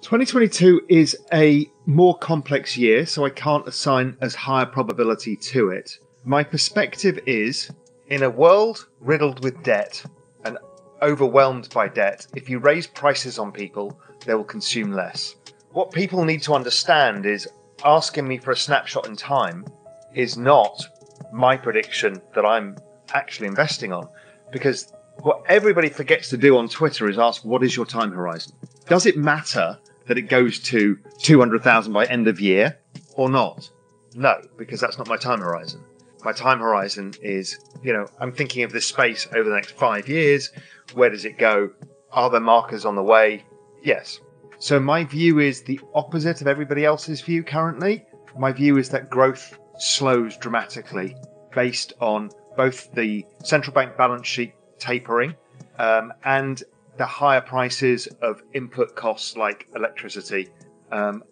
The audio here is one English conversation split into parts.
2022 is a more complex year, so I can't assign as high a probability to it. My perspective is, in a world riddled with debt and overwhelmed by debt, if you raise prices on people, they will consume less. What people need to understand is asking me for a snapshot in time is not my prediction that I'm actually investing on, because what everybody forgets to do on Twitter is ask, what is your time horizon? Does it matter that it goes to 200,000 by end of year or not? No, because that's not my time horizon. My time horizon is, I'm thinking of this space over the next 5 years. Where does it go? Are there markers on the way? Yes. So my view is the opposite of everybody else's view currently. My view is that growth slows dramatically based on both the central bank balance sheet tapering and the higher prices of input costs like electricity,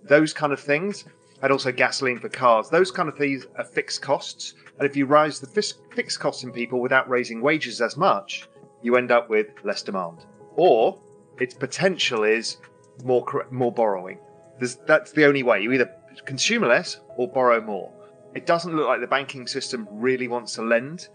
those kind of things, and also gasoline for cars. Those kind of things are fixed costs. And if you raise the fixed costs in people without raising wages as much, you end up with less demand. Or its potential is more borrowing. That's the only way. You either consume less or borrow more. It doesn't look like the banking system really wants to lend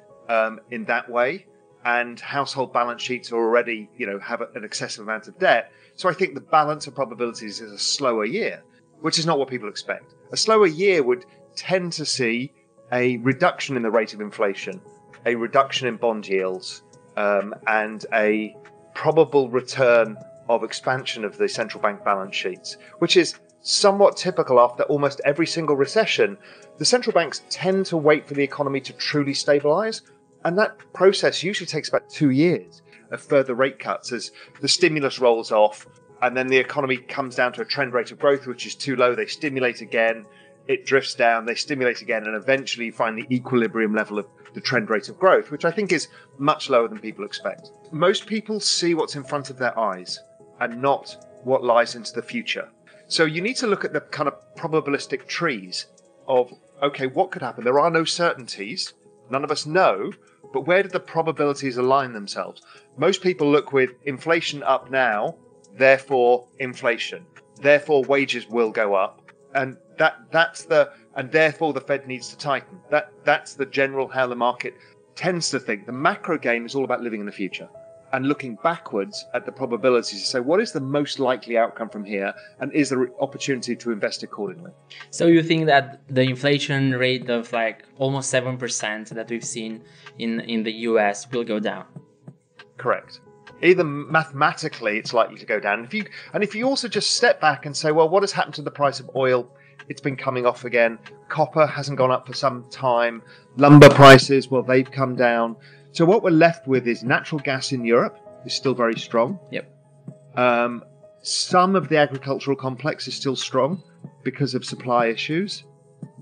in that way. And household balance sheets are already, have an excessive amount of debt. So I think the balance of probabilities is a slower year, which is not what people expect. A slower year would tend to see a reduction in the rate of inflation, a reduction in bond yields, and a probable return of expansion of the central bank balance sheets, which is somewhat typical after almost every single recession. The central banks tend to wait for the economy to truly stabilize. And that process usually takes about 2 years of further rate cuts as the stimulus rolls off and then the economy comes down to a trend rate of growth, which is too low. They stimulate again, it drifts down, they stimulate again, and eventually you find the equilibrium level of the trend rate of growth, which I think is much lower than people expect. Most people see what's in front of their eyes and not what lies into the future. So you need to look at the kind of probabilistic trees of, okay, what could happen? There are no certainties. None of us know. But where do the probabilities align themselves? Most people look with inflation up now, therefore inflation, therefore wages will go up, and therefore the Fed needs to tighten. That's the general how the market tends to think. The macro game is all about living in the future and looking backwards at the probabilities to say what is the most likely outcome from here, and is there opportunity to invest accordingly. So you think that the inflation rate of like almost 7% that we've seen in the US will go down? Correct. Either mathematically it's likely to go down. If you also just step back and say, well, what has happened to the price of oil? It's been coming off again. Copper hasn't gone up for some time. Lumber prices, well, they've come down. So what we're left with is natural gas in Europe is still very strong. Yep. Some of the agricultural complex is still strong because of supply issues.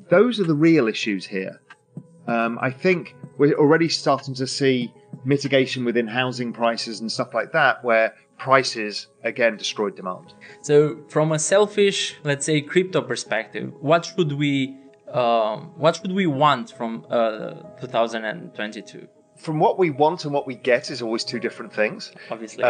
Those are the real issues here. I think we're already starting to see mitigation within housing prices and stuff like that, where prices again destroyed demand. So from a selfish, let's say, crypto perspective, what should we want from 2022? From what we want and what we get is always two different things. Obviously.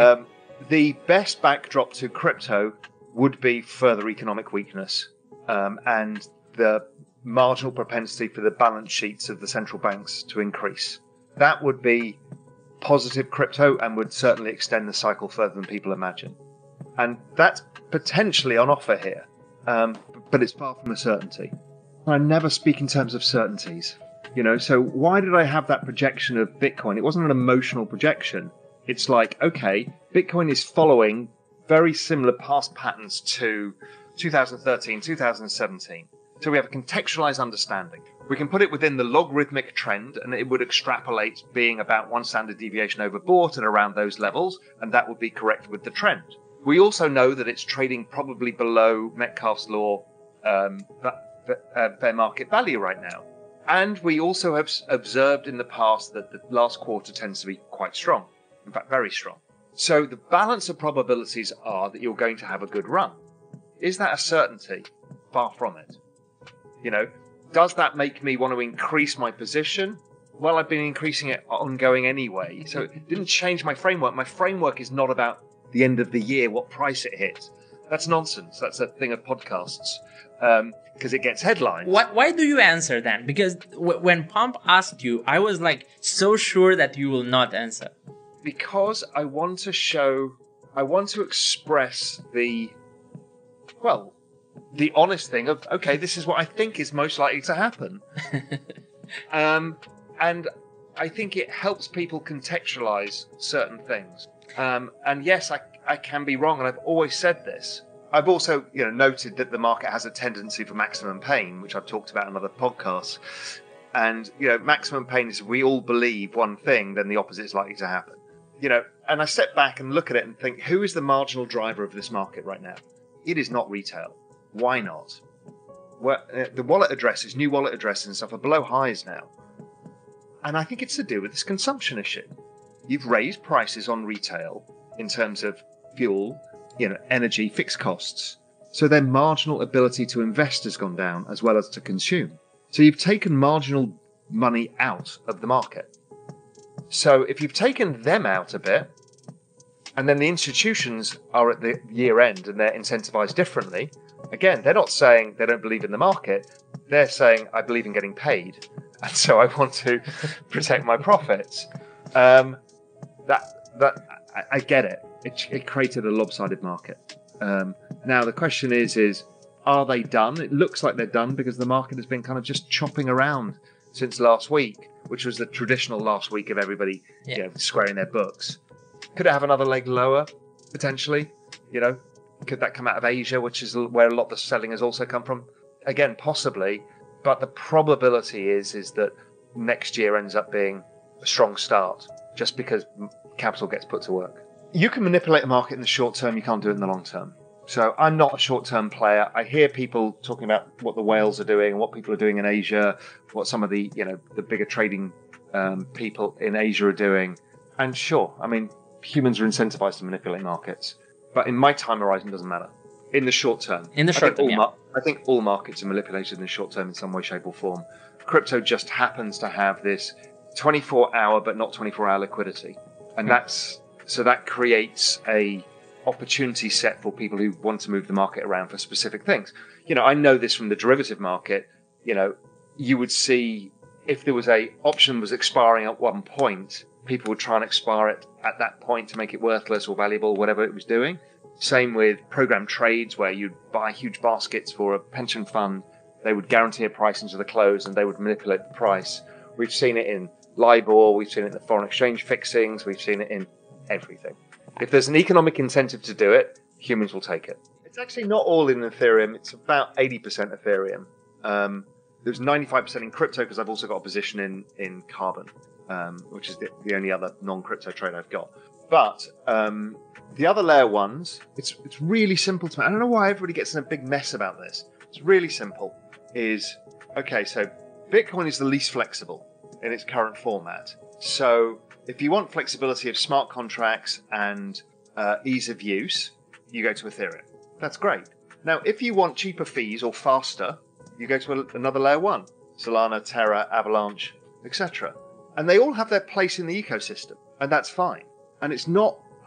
The best backdrop to crypto would be further economic weakness and the marginal propensity for the balance sheets of the central banks to increase. That would be positive crypto and would certainly extend the cycle further than people imagine. And that's potentially on offer here, but it's far from a certainty. I never speak in terms of certainties. So why did I have that projection of Bitcoin? It wasn't an emotional projection. It's like, okay, Bitcoin is following very similar past patterns to 2013, 2017. So we have a contextualized understanding. We can put it within the logarithmic trend and it would extrapolate being about one standard deviation overbought and around those levels, and that would be correct with the trend. We also know that it's trading probably below Metcalfe's law fair market value right now. And we also have observed in the past that the last quarter tends to be quite strong, in fact, very strong. So the balance of probabilities are that you're going to have a good run. Is that a certainty? Far from it. Does that make me want to increase my position? Well, I've been increasing it ongoing anyway, so it didn't change my framework. My framework is not about the end of the year, what price it hits. That's nonsense. That's a thing of podcasts because it gets headlines. Why do you answer then? Because when Pump asked you, I was like so sure that you will not answer. Because I want to express the honest thing of, okay, this is what I think is most likely to happen. And I think it helps people contextualize certain things. And yes, I can be wrong, and I've always said this. I've also, noted that the market has a tendency for maximum pain, which I've talked about in other podcasts. And, maximum pain is if we all believe one thing, then the opposite is likely to happen. And I step back and look at it and think, who is the marginal driver of this market right now? It is not retail. Why not? The wallet addresses, new wallet addresses and stuff are below highs now. And I think it's to do with this consumption issue. You've raised prices on retail in terms of fuel, energy, fixed costs. So their marginal ability to invest has gone down as well as to consume. So you've taken marginal money out of the market. So if you've taken them out a bit, and then the institutions are at the year end and they're incentivized differently, again, they're not saying they don't believe in the market. They're saying, I believe in getting paid. And so I want to protect my profits. I get it. It created a lopsided market. Now the question is, are they done? It looks like they're done because the market has been kind of just chopping around since last week, which was the traditional last week of everybody squaring their books. Could it have another leg lower, potentially? Could that come out of Asia, which is where a lot of the selling has also come from? Again, possibly. But the probability is that next year ends up being a strong start, just because capital gets put to work. You can manipulate the market in the short term, you can't do it in the long term. So I'm not a short-term player. I hear people talking about what the whales are doing, what people are doing in Asia, what some of the the bigger trading people in Asia are doing. And sure, I mean, humans are incentivized to manipulate markets, but in my time horizon, it doesn't matter. In the short term, I think all markets are manipulated in the short term in some way, shape, or form. Crypto just happens to have this 24-hour but not 24-hour liquidity, and that creates a opportunity set for people who want to move the market around for specific things. I know this from the derivative market. You would see if there was a option was expiring at one point, people would try and expire it at that point to make it worthless or valuable, whatever it was doing. Same with program trades where you'd buy huge baskets for a pension fund. They would guarantee a price into the close and they would manipulate the price. We've seen it in LIBOR, we've seen it in the foreign exchange fixings, we've seen it in everything. If there's an economic incentive to do it, humans will take it. It's actually not all in Ethereum. It's about 80% Ethereum. There's 95% in crypto because I've also got a position in carbon, which is the only other non-crypto trade I've got. But the other layer ones, it's really simple to me. I don't know why everybody gets in a big mess about this. It's really simple. So Bitcoin is the least flexible in its current format. So if you want flexibility of smart contracts and ease of use, you go to Ethereum. That's great. Now, if you want cheaper fees or faster, you go to another layer one, Solana, Terra, Avalanche, etc. And they all have their place in the ecosystem, and that's fine. And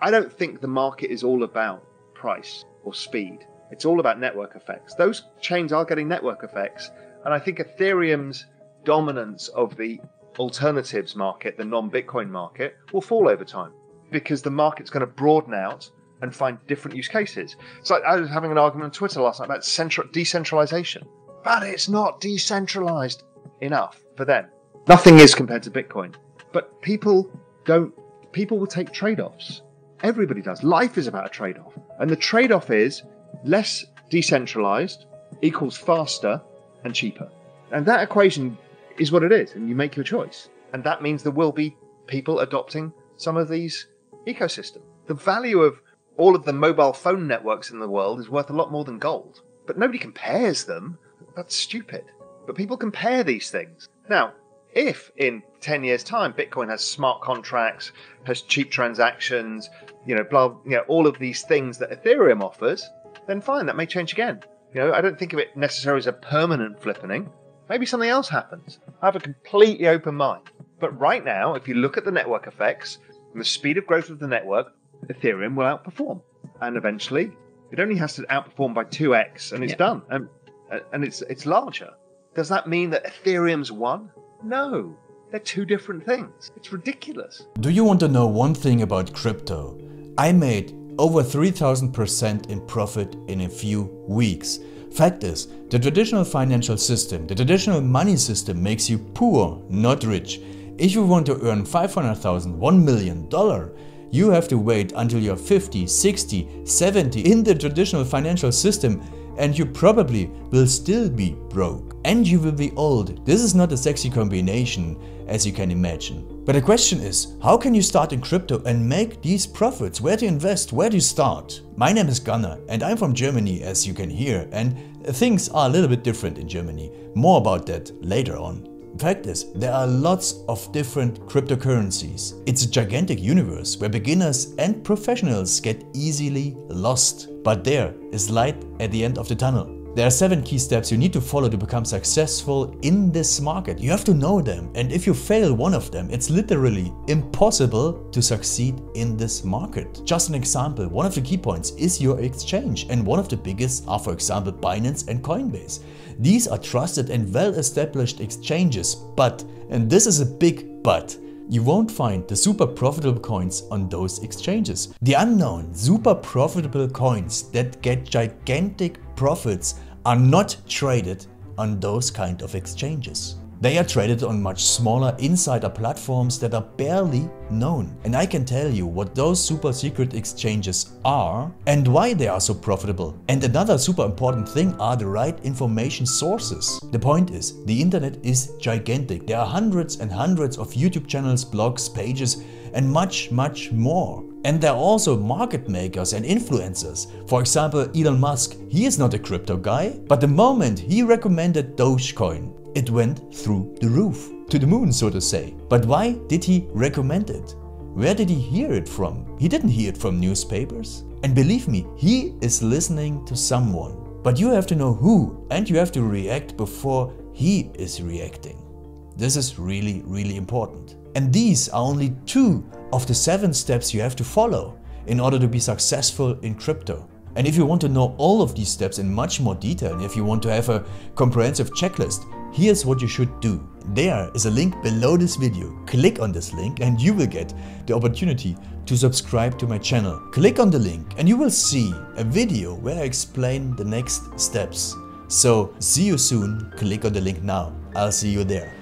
I don't think the market is all about price or speed. It's all about network effects. Those chains are getting network effects, and I think Ethereum's dominance of the alternatives market, the non-Bitcoin market, will fall over time because the market's going to broaden out and find different use cases. It's like I was having an argument on Twitter last night about decentralization, but it's not decentralized enough for them. Nothing is compared to Bitcoin, but people will take trade-offs. Everybody does. Life is about a trade-off, and the trade-off is less decentralized equals faster and cheaper, and that equation is what it is, and you make your choice. And that means there will be people adopting some of these ecosystems. The value of all of the mobile phone networks in the world is worth a lot more than gold. But nobody compares them. That's stupid. But people compare these things. Now, if in 10 years' time Bitcoin has smart contracts, has cheap transactions, all of these things that Ethereum offers, then fine, that may change again. I don't think of it necessarily as a permanent flippening. Maybe something else happens. I have a completely open mind. But right now, if you look at the network effects and the speed of growth of the network, Ethereum will outperform. And eventually, It only has to outperform by 2x and it's done. And it's larger. Does that mean that Ethereum's won? No. They're two different things. It's ridiculous. Do you want to know one thing about crypto? I made over 3000% in profit in a few weeks. Fact is, the traditional financial system, the traditional money system makes you poor, not rich. If you want to earn $500,000, $1 million, you have to wait until you're 50, 60, 70 in the traditional financial system, and you probably will still be broke. And you will be old. This is not a sexy combination, as you can imagine. But the question is, how can you start in crypto and make these profits? Where to invest? Where do you start? My name is Gunnar and I'm from Germany, as you can hear, and things are a little bit different in Germany. More about that later on. Fact is, there are lots of different cryptocurrencies. It's a gigantic universe where beginners and professionals get easily lost. But there is light at the end of the tunnel. There are 7 key steps you need to follow to become successful in this market. You have to know them, and if you fail one of them, it's literally impossible to succeed in this market. Just an example, one of the key points is your exchange, and one of the biggest are, for example, Binance and Coinbase. These are trusted and well-established exchanges, but, and this is a big but, you won't find the super profitable coins on those exchanges. The unknown super profitable coins that get gigantic profits are not traded on those kind of exchanges. They are traded on much smaller insider platforms that are barely known. And I can tell you what those super secret exchanges are and why they are so profitable. And another super important thing are the right information sources. The point is, the internet is gigantic. There are hundreds and hundreds of YouTube channels, blogs, pages, and much more. And there are also market makers and influencers. For example, Elon Musk, he is not a crypto guy, but the moment he recommended Dogecoin, it went through the roof, to the moon, so to say. But why did he recommend it? Where did he hear it from? He didn't hear it from newspapers. And believe me, he is listening to someone. But you have to know who, and you have to react before he is reacting. This is really important. And these are only 2 of the 7 steps you have to follow in order to be successful in crypto. And if you want to know all of these steps in much more detail, and if you want to have a comprehensive checklist, here's what you should do. There is a link below this video. Click on this link and you will get the opportunity to subscribe to my channel. Click on the link and you will see a video where I explain the next steps. So see you soon. Click on the link now. I'll see you there.